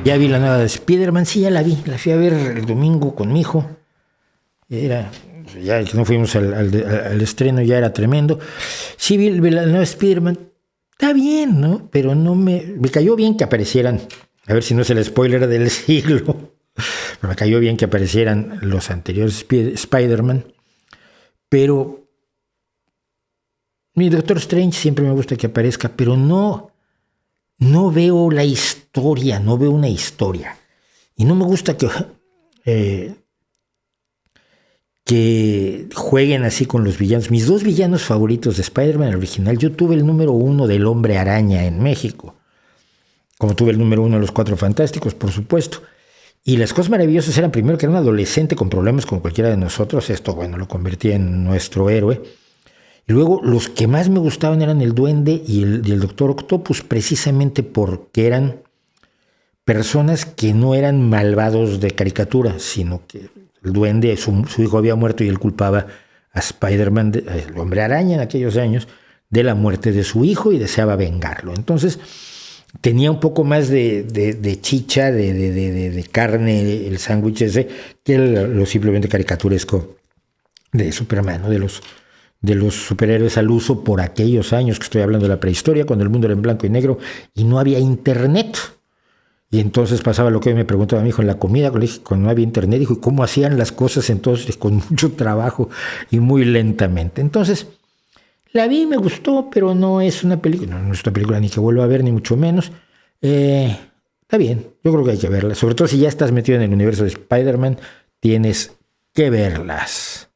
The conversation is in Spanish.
Ya vi la nueva de Spider-Man, sí, ya la vi. La fui a ver el domingo con mi hijo. Ya que no fuimos al estreno, ya era tremendo. Sí, vi la nueva Spider-Man. Está bien, ¿no? Pero me cayó bien que aparecieran. A ver si no es el spoiler del siglo. Pero me cayó bien que aparecieran los anteriores Spider-Man. Pero mi Doctor Strange siempre me gusta que aparezca, pero no veo la historia, no veo una historia. Y no me gusta que jueguen así con los villanos. Mis dos villanos favoritos de Spider-Man original, yo tuve el número 1 del Hombre Araña en México, como tuve el número 1 de los Cuatro Fantásticos, por supuesto. Y las cosas maravillosas eran primero que era un adolescente con problemas como cualquiera de nosotros. Esto, bueno, lo convertía en nuestro héroe. Y luego los que más me gustaban eran el Duende y el Doctor Octopus, precisamente porque eran personas que no eran malvados de caricatura, sino que el Duende, su hijo había muerto y él culpaba a Spider-Man, el Hombre Araña en aquellos años, de la muerte de su hijo y deseaba vengarlo. Entonces tenía un poco más de chicha, de carne, el sándwich ese, que lo simplemente caricaturesco de Superman, ¿no? de los superhéroes al uso por aquellos años, que estoy hablando de la prehistoria, cuando el mundo era en blanco y negro y no había internet. Y entonces pasaba lo que me preguntaba mi hijo en la comida, cuando no había internet, dijo, ¿y cómo hacían las cosas entonces? Con mucho trabajo y muy lentamente. Entonces, la vi, me gustó, pero no es una película, no es una película ni que vuelva a ver, ni mucho menos. Está bien, yo creo que hay que verla. Sobre todo si ya estás metido en el universo de Spider-Man, tienes que verlas.